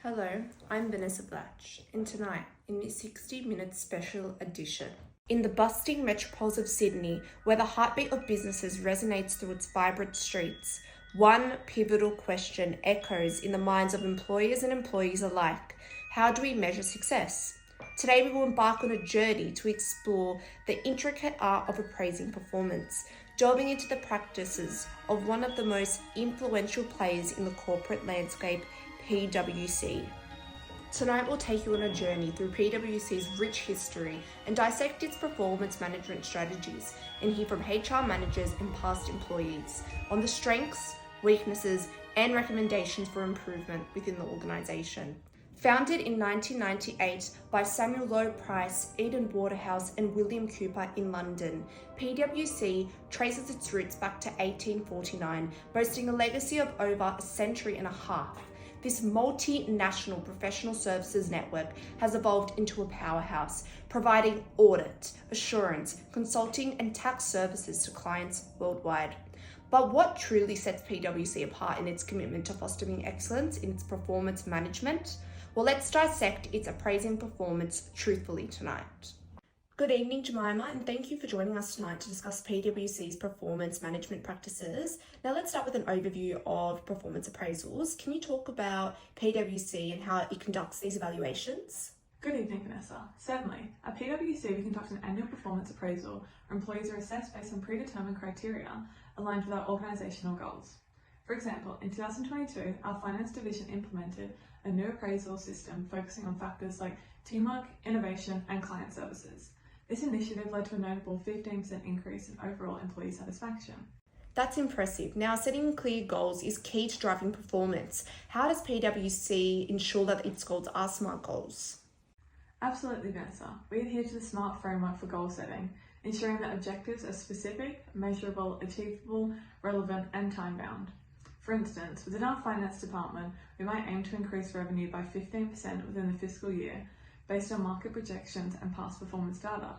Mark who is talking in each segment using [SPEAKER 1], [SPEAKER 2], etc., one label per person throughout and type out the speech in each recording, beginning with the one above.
[SPEAKER 1] Hello, I'm Vanessa Blatch, and tonight, in this 60-minute special edition, in the bustling metropoles of Sydney, where the heartbeat of businesses resonates through its vibrant streets, one pivotal question echoes in the minds of employers and employees alike. How do we measure success? Today we will embark on a journey to explore the intricate art of appraising performance, delving into the practices of one of the most influential players in the corporate landscape, PwC. Tonight we'll take you on a journey through PwC's rich history and dissect its performance management strategies, and hear from HR managers and past employees on the strengths, weaknesses, and recommendations for improvement within the organisation. Founded in 1998 by Samuel Lowe Price, Eden Waterhouse and William Cooper in London, PwC traces its roots back to 1849, boasting a legacy of over a century and a half. This multinational professional services network has evolved into a powerhouse, providing audit, assurance, consulting and tax services to clients worldwide. But what truly sets PwC apart in its commitment to fostering excellence in its performance management? Well, let's dissect its appraising performance truthfully tonight. Good evening, Jemima, and thank you for joining us tonight to discuss PwC's performance management practices. Now let's start with an overview of performance appraisals. Can you talk about PwC and how it conducts these evaluations?
[SPEAKER 2] Good evening, Vanessa. Certainly. At PwC, we conduct an annual performance appraisal where employees are assessed based on predetermined criteria aligned with our organisational goals. For example, in 2022, our finance division implemented a new appraisal system focusing on factors like teamwork, innovation, and client services. This initiative led to a notable 15% increase in overall employee satisfaction.
[SPEAKER 1] That's impressive. Now, setting clear goals is key to driving performance. How does PwC ensure that its goals are SMART goals?
[SPEAKER 2] Absolutely, Vanessa. We adhere to the SMART framework for goal setting, ensuring that objectives are specific, measurable, achievable, relevant, and time-bound. For instance, within our finance department, we might aim to increase revenue by 15% within the fiscal year, based on market projections and past performance data.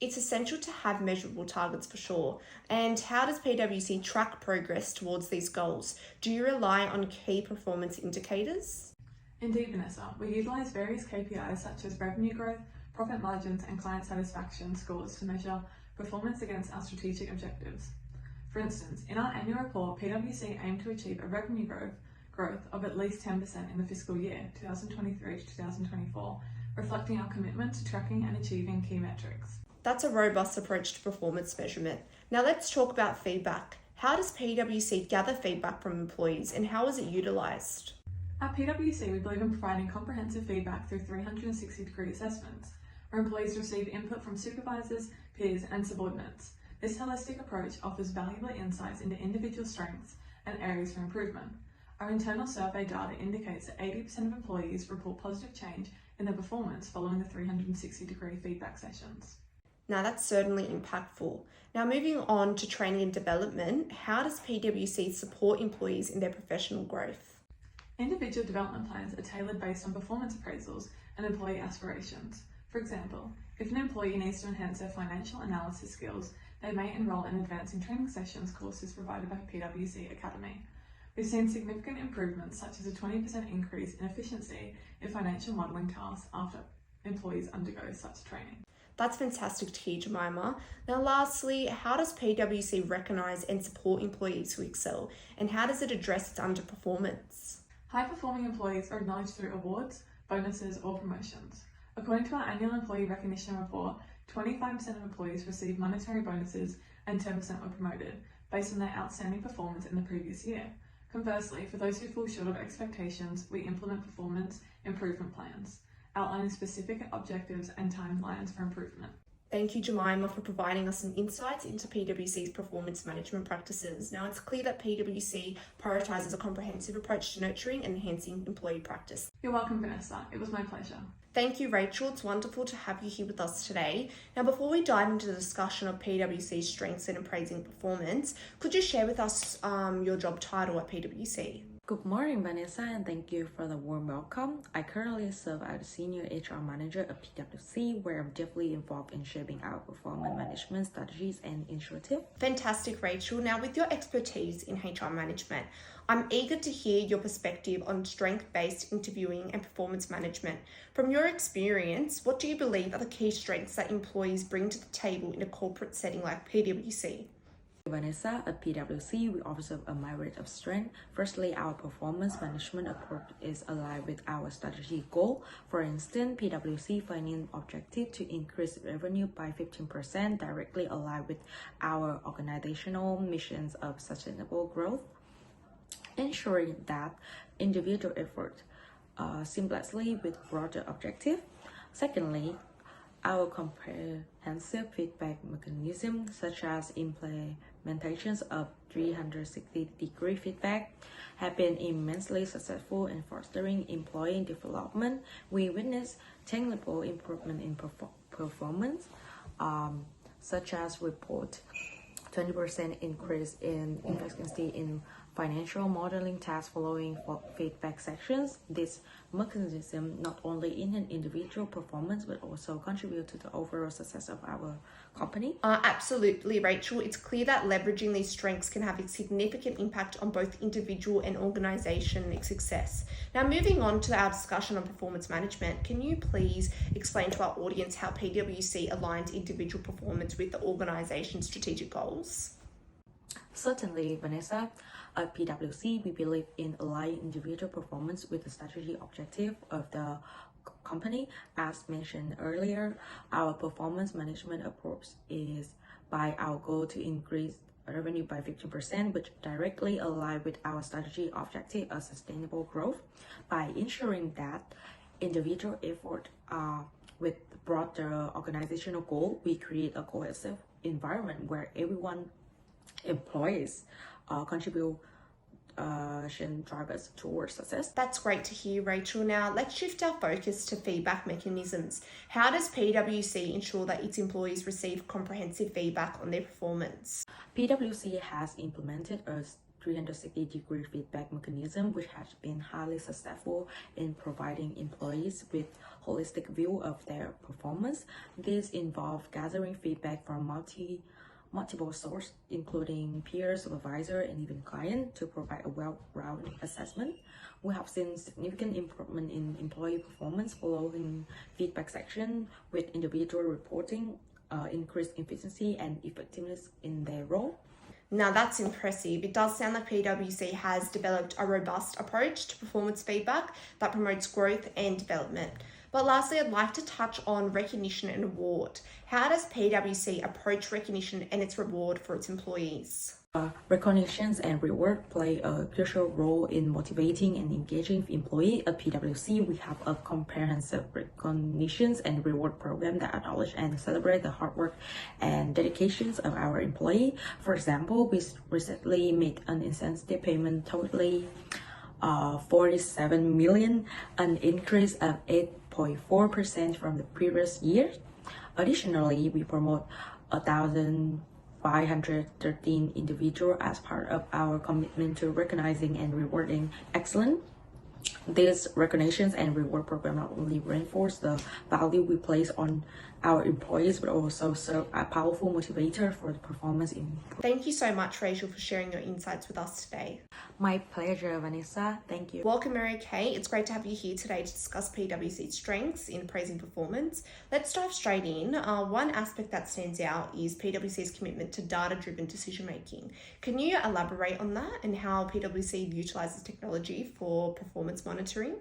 [SPEAKER 1] It's essential to have measurable targets for sure. And how does PwC track progress towards these goals? Do you rely on key performance indicators?
[SPEAKER 2] Indeed, Vanessa. We utilise various KPIs such as revenue growth, profit margins, and client satisfaction scores to measure performance against our strategic objectives. For instance, in our annual report, PwC aimed to achieve a revenue growth of at least 10% in the fiscal year 2023 to 2024, reflecting our commitment to tracking and achieving key metrics.
[SPEAKER 1] That's a robust approach to performance measurement. Now let's talk about feedback. How does PwC gather feedback from employees and how is it utilised?
[SPEAKER 2] At PwC, we believe in providing comprehensive feedback through 360-degree assessments, where employees receive input from supervisors, peers, and subordinates. This holistic approach offers valuable insights into individual strengths and areas for improvement. Our internal survey data indicates that 80% of employees report positive change in their performance following the 360-degree feedback sessions.
[SPEAKER 1] Now that's certainly impactful. Now moving on to training and development, how does PwC support employees in their professional growth?
[SPEAKER 2] Individual development plans are tailored based on performance appraisals and employee aspirations. For example, if an employee needs to enhance their financial analysis skills, they may enrol in advancing training sessions courses provided by PwC Academy. We've seen significant improvements such as a 20% increase in efficiency in financial modelling tasks after employees undergo such training.
[SPEAKER 1] That's fantastic to hear, Jemima. Now lastly, how does PwC recognise and support employees who excel, and how does it address its underperformance?
[SPEAKER 2] High-performing employees are acknowledged through awards, bonuses, or promotions. According to our annual employee recognition report, 25% of employees receive monetary bonuses and 10% were promoted, based on their outstanding performance in the previous year. Conversely, for those who fall short of expectations, we implement performance improvement plans, outlining specific objectives and timelines for improvement.
[SPEAKER 1] Thank you, Jemima, for providing us some insights into PwC's performance management practices. Now, it's clear that PwC prioritises a comprehensive approach to nurturing and enhancing employee practice.
[SPEAKER 2] You're welcome, Vanessa. It was my pleasure.
[SPEAKER 1] Thank you, Rachel. It's wonderful to have you here with us today. Now, before we dive into the discussion of PwC's strengths and appraising performance, could you share with us your job title at PwC?
[SPEAKER 3] Good morning, Vanessa, and thank you for the warm welcome. I currently serve as a Senior HR Manager at PwC, where I'm deeply involved in shaping our performance management strategies and initiatives.
[SPEAKER 1] Fantastic, Rachel. Now, with your expertise in HR management, I'm eager to hear your perspective on strength-based interviewing and performance management. From your experience, what do you believe are the key strengths that employees bring to the table in a corporate setting like PwC?
[SPEAKER 3] Vanessa, at PwC, we observe a myriad of strengths. Firstly, our performance management approach is aligned with our strategic goal. For instance, PwC financial objective to increase revenue by 15% directly aligned with our organizational missions of sustainable growth, ensuring that individual effort seamlessly with broader objective. Secondly, our comprehensive feedback mechanism, such as implementations of 360-degree feedback, have been immensely successful in fostering employee development. We witness tangible improvement in performance, such as report 20% increase in efficiency in financial modeling tasks following feedback sections. This mechanism not only enhance individual performance but also contribute to the overall success of our company.
[SPEAKER 1] Absolutely, Rachel. It's clear that leveraging these strengths can have a significant impact on both individual and organization success. Now, moving on to our discussion on performance management, can you please explain to our audience how PwC aligns individual performance with the organization's strategic goals?
[SPEAKER 3] Certainly, Vanessa. At PwC, we believe in aligning individual performance with the strategic objective of the company. As mentioned earlier, our performance management approach is by our goal to increase revenue by 15%, which directly align with our strategy objective of sustainable growth. By ensuring that individual effort with broader organizational goal, we create a cohesive environment where everyone employees contribute drivers towards success.
[SPEAKER 1] That's great to hear, Rachel. Now, let's shift our focus to feedback mechanisms. How does PwC ensure that its employees receive comprehensive feedback on their performance?
[SPEAKER 3] PwC has implemented a 360-degree feedback mechanism, which has been highly successful in providing employees with holistic view of their performance. This involves gathering feedback from multiple sources, including peers, supervisor, and even client, to provide a well-rounded assessment. We have seen significant improvement in employee performance following feedback section, with individual reporting increased efficiency and effectiveness in their role.
[SPEAKER 1] Now, that's impressive. It does sound like PwC has developed a robust approach to performance feedback that promotes growth and development. But lastly, I'd like to touch on recognition and award. How does PwC approach recognition and its reward for its employees?
[SPEAKER 3] Recognitions and reward play a crucial role in motivating and engaging employees. At PwC, we have a comprehensive recognitions and reward program that acknowledge and celebrate the hard work and dedications of our employee. For example, we recently made an incentive payment totaling 47 million, an increase of 8.4% from the previous year. Additionally, we promote 1,513 individuals as part of our commitment to recognizing and rewarding excellence. These recognitions and reward program not only reinforce the value we place on our employees, but also serve a powerful motivator for the performance improvement.
[SPEAKER 1] Thank you so much, Rachel, for sharing your insights with us today.
[SPEAKER 3] My pleasure, Vanessa. Thank you.
[SPEAKER 1] Welcome, Mary Kay. It's great to have you here today to discuss PwC's strengths in appraising performance. Let's dive straight in. One aspect that stands out is PwC's commitment to data-driven decision-making. Can you elaborate on that and how PwC utilises technology for performance monitoring?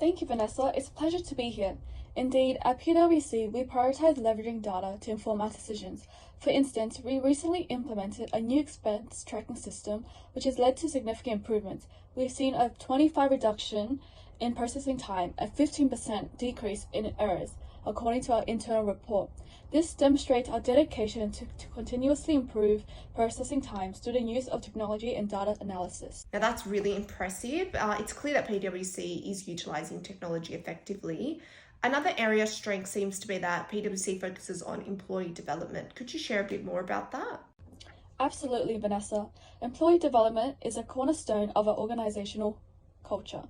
[SPEAKER 4] Thank you, Vanessa. It's a pleasure to be here. Indeed, at PwC, we prioritize leveraging data to inform our decisions. For instance, we recently implemented a new expense tracking system, which has led to significant improvements. We've seen a 25% reduction in processing time, a 15% decrease in errors, according to our internal report. This demonstrates our dedication to continuously improve processing times through the use of technology and data analysis.
[SPEAKER 1] Now, that's really impressive. It's clear that PwC is utilising technology effectively. Another area of strength seems to be that PwC focuses on employee development. Could you share a bit more about that?
[SPEAKER 4] Absolutely, Vanessa. Employee development is a cornerstone of our organizational culture.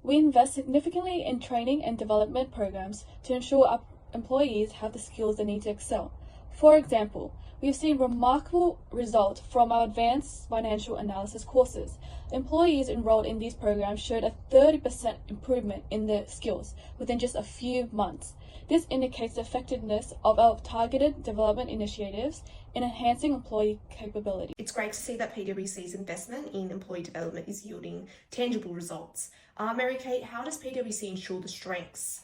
[SPEAKER 4] We invest significantly in training and development programs to ensure our employees have the skills they need to excel. For example, we have seen remarkable results from our advanced financial analysis courses. Employees enrolled in these programs showed a 30% improvement in their skills within just a few months. This indicates the effectiveness of our targeted development initiatives in enhancing employee capability.
[SPEAKER 1] It's great to see that PwC's investment in employee development is yielding tangible results. Mary Kate, how does PwC ensure the strengths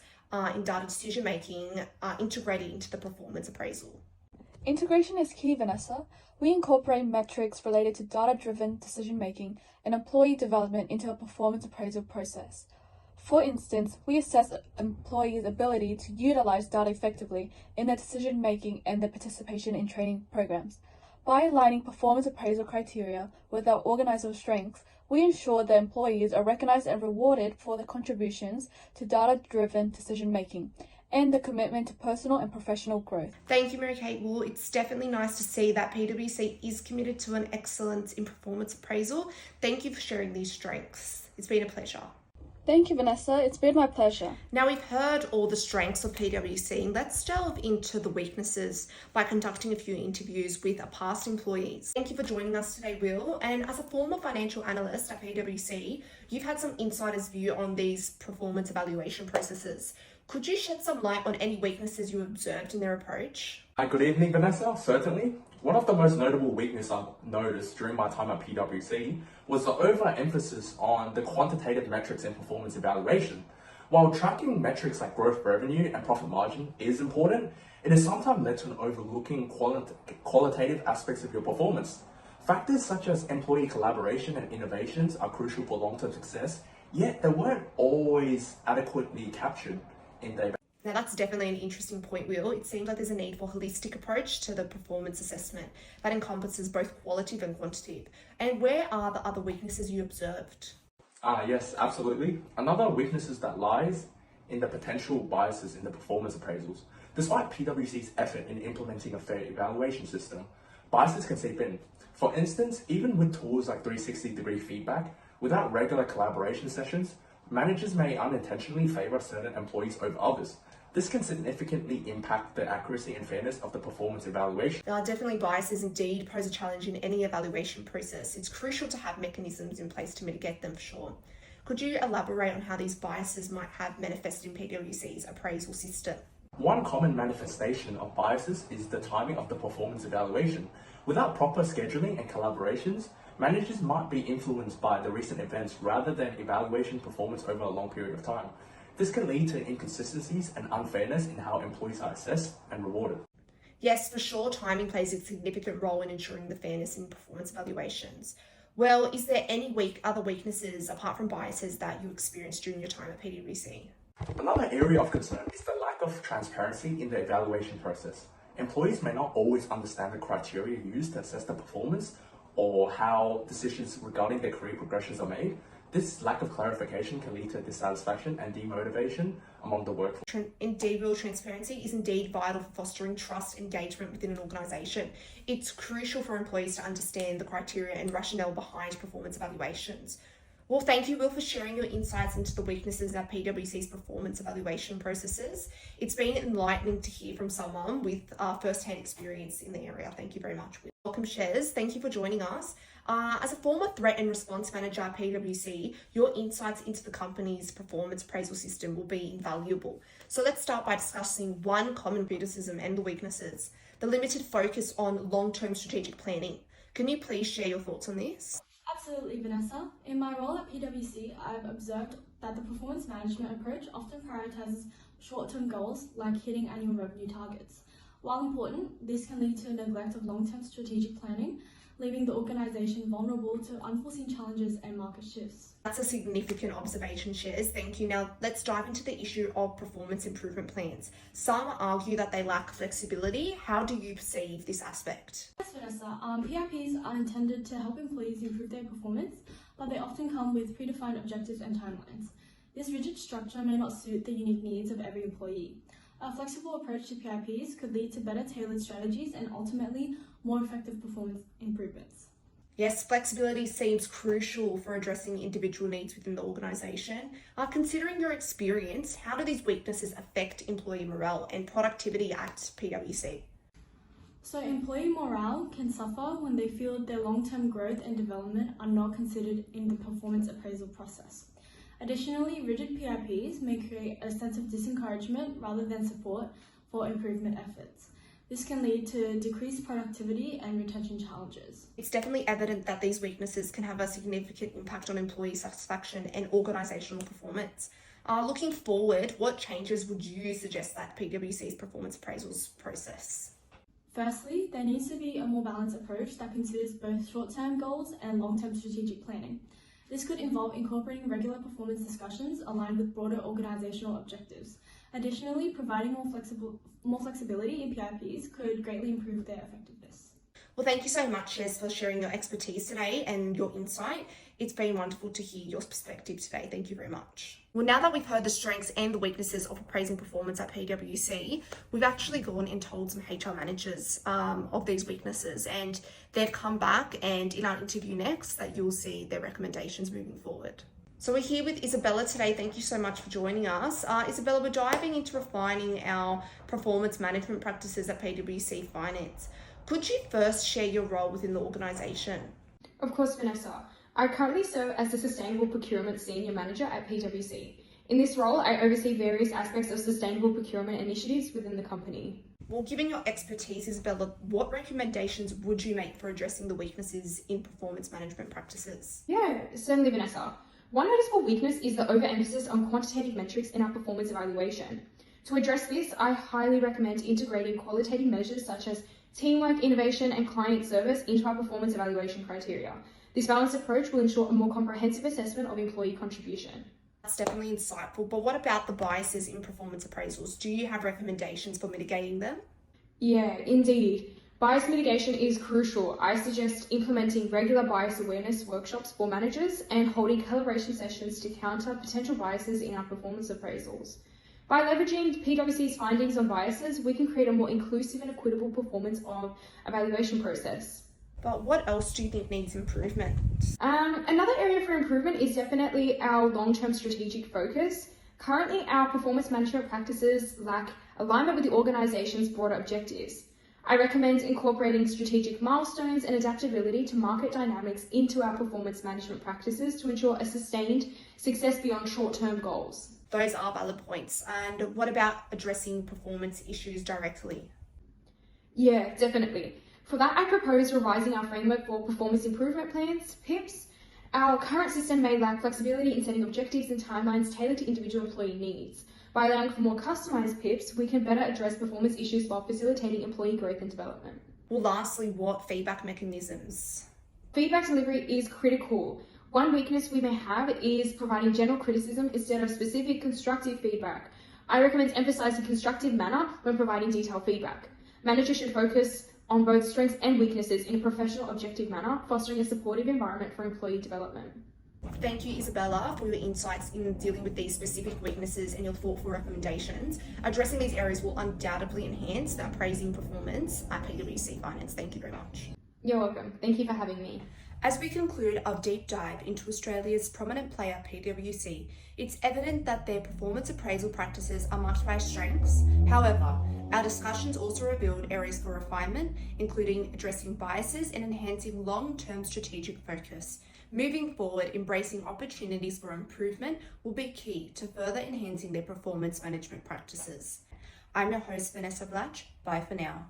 [SPEAKER 1] in data decision making are integrated into the performance appraisal?
[SPEAKER 4] Integration is key, Vanessa. We incorporate metrics related to data-driven decision-making and employee development into our performance appraisal process. For instance, we assess employees' ability to utilize data effectively in their decision-making and their participation in training programs. By aligning performance appraisal criteria with our organizational strengths, we ensure that employees are recognized and rewarded for their contributions to data-driven decision-making and the commitment to personal and professional growth.
[SPEAKER 1] Thank you, Mary Kate. Well, it's definitely nice to see that PwC is committed to an excellence in performance appraisal. Thank you for sharing these strengths. It's been a pleasure.
[SPEAKER 4] Thank you, Vanessa. It's been my pleasure.
[SPEAKER 1] Now we've heard all the strengths of PwC. Let's delve into the weaknesses by conducting a few interviews with our past employees. Thank you for joining us today, Will. And as a former financial analyst at PwC, you've had some insider's view on these performance evaluation processes. Could you shed some light on any weaknesses you observed in their approach?
[SPEAKER 5] Hi, good evening, Vanessa. Certainly. One of the most notable weaknesses I've noticed during my time at PwC was the overemphasis on the quantitative metrics in performance evaluation. While tracking metrics like growth revenue and profit margin is important, it has sometimes led to an overlooking qualitative aspects of your performance. Factors such as employee collaboration and innovations are crucial for long-term success, yet they weren't always adequately captured in their.
[SPEAKER 1] Now that's definitely an interesting point, Will. It seems like there's a need for a holistic approach to the performance assessment that encompasses both qualitative and quantitative. And where are the other weaknesses you observed?
[SPEAKER 5] Yes, absolutely. Another weakness is that lies in the potential biases in the performance appraisals. Despite PwC's effort in implementing a fair evaluation system, biases can seep in. For instance, even with tools like 360-degree feedback, without regular collaboration sessions, managers may unintentionally favor certain employees over others. This can significantly impact the accuracy and fairness of the performance evaluation.
[SPEAKER 1] Definitely biases indeed pose a challenge in any evaluation process. It's crucial to have mechanisms in place to mitigate them for sure. Could you elaborate on how these biases might have manifested in PwC's appraisal system?
[SPEAKER 5] One common manifestation of biases is the timing of the performance evaluation. Without proper scheduling and collaborations, managers might be influenced by the recent events rather than evaluation performance over a long period of time. This can lead to inconsistencies and unfairness in how employees are assessed and rewarded.
[SPEAKER 1] Yes, for sure, timing plays a significant role in ensuring the fairness in performance evaluations. Well, is there any other weaknesses apart from biases that you experienced during your time at PwC?
[SPEAKER 5] Another area of concern is the lack of transparency in the evaluation process. Employees may not always understand the criteria used to assess the performance or how decisions regarding their career progressions are made. This lack of clarification can lead to dissatisfaction and demotivation among the workforce.
[SPEAKER 1] Indeed, real transparency is indeed vital for fostering trust and engagement within an organisation. It's crucial for employees to understand the criteria and rationale behind performance evaluations. Well, thank you, Will, for sharing your insights into the weaknesses of PwC's performance evaluation processes. It's been enlightening to hear from someone with first-hand experience in the area. Thank you very much, Will. Welcome, Shez. Thank you for joining us. As a former threat and response manager at PwC, your insights into the company's performance appraisal system will be invaluable. So let's start by discussing one common criticism and the weaknesses: the limited focus on long-term strategic planning. Can you please share your thoughts on this?
[SPEAKER 6] Absolutely, Vanessa. In my role at PwC, I've observed that the performance management approach often prioritizes short-term goals like hitting annual revenue targets. While important, this can lead to a neglect of long-term strategic planning, leaving the organisation vulnerable to unforeseen challenges and market shifts.
[SPEAKER 1] That's a significant observation, Shez. Thank you. Now, let's dive into the issue of performance improvement plans. Some argue that they lack flexibility. How do you perceive this aspect?
[SPEAKER 6] Yes, Vanessa. PIPs are intended to help employees improve their performance, but they often come with predefined objectives and timelines. This rigid structure may not suit the unique needs of every employee. A flexible approach to PIPs could lead to better tailored strategies and ultimately more effective performance improvements.
[SPEAKER 1] Yes, flexibility seems crucial for addressing individual needs within the organisation. Considering your experience, how do these weaknesses affect employee morale and productivity at PwC?
[SPEAKER 6] So employee morale can suffer when they feel their long-term growth and development are not considered in the performance appraisal process. Additionally, rigid PIPs may create a sense of disencouragement rather than support for improvement efforts. This can lead to decreased productivity and retention challenges.
[SPEAKER 1] It's definitely evident that these weaknesses can have a significant impact on employee satisfaction and organisational performance. Looking forward, what changes would you suggest that PwC's performance appraisals process?
[SPEAKER 6] Firstly, there needs to be a more balanced approach that considers both short-term goals and long-term strategic planning. This could involve incorporating regular performance discussions aligned with broader organisational objectives. Additionally, providing more flexibility in PIPs could greatly improve their effectiveness.
[SPEAKER 1] Well, thank you so much, Jess, for sharing your expertise today and your insight. It's been wonderful to hear your perspective today. Thank you very much. Well, now that we've heard the strengths and the weaknesses of appraising performance at PwC, we've actually gone and told some HR managers of these weaknesses, and they've come back, and in our interview next that you'll see their recommendations moving forward. So we're here with Isabella today. Thank you so much for joining us. Isabella, we're diving into refining our performance management practices at PwC Finance. Could you first share your role within the organisation?
[SPEAKER 7] Of course, Vanessa. I currently serve as the Sustainable Procurement Senior Manager at PwC. In this role, I oversee various aspects of sustainable procurement initiatives within the company.
[SPEAKER 1] Well, given your expertise, Isabella, what recommendations would you make for addressing the weaknesses in performance management practices?
[SPEAKER 7] Yeah, certainly, Vanessa. One noticeable weakness is the overemphasis on quantitative metrics in our performance evaluation. To address this, I highly recommend integrating qualitative measures such as teamwork, innovation, and client service into our performance evaluation criteria. This balanced approach will ensure a more comprehensive assessment of employee contribution.
[SPEAKER 1] That's definitely insightful, but what about the biases in performance appraisals? Do you have recommendations for mitigating them?
[SPEAKER 7] Yeah, indeed. Bias mitigation is crucial. I suggest implementing regular bias awareness workshops for managers and holding calibration sessions to counter potential biases in our performance appraisals. By leveraging PwC's findings on biases, we can create a more inclusive and equitable performance of evaluation process.
[SPEAKER 1] But what else do you think needs improvement?
[SPEAKER 7] Another area for improvement is definitely our long-term strategic focus. Currently, our performance management practices lack alignment with the organisation's broader objectives. I recommend incorporating strategic milestones and adaptability to market dynamics into our performance management practices to ensure a sustained success beyond short-term goals.
[SPEAKER 1] Those are valid points. And what about addressing performance issues directly?
[SPEAKER 7] Yeah, definitely. For that, I propose revising our framework for performance improvement plans, PIPs. Our current system may lack flexibility in setting objectives and timelines tailored to individual employee needs. By allowing for more customised PIPs, we can better address performance issues while facilitating employee growth and development.
[SPEAKER 1] Well, lastly, what feedback mechanisms?
[SPEAKER 7] Feedback delivery is critical. One weakness we may have is providing general criticism instead of specific constructive feedback. I recommend emphasising constructive manner when providing detailed feedback. Managers should focus on both strengths and weaknesses in a professional, objective manner, fostering a supportive environment for employee development.
[SPEAKER 1] Thank you, Isabella, for your insights in dealing with these specific weaknesses and your thoughtful recommendations. Addressing these areas will undoubtedly enhance the appraising performance at PwC Finance. Thank you very much.
[SPEAKER 7] You're welcome. Thank you for having me.
[SPEAKER 1] As we conclude our deep dive into Australia's prominent player, PwC, it's evident that their performance appraisal practices are marked by strengths. However, our discussions also revealed areas for refinement, including addressing biases and enhancing long-term strategic focus. Moving forward, embracing opportunities for improvement will be key to further enhancing their performance management practices. I'm your host, Vanessa Blatch. Bye for now.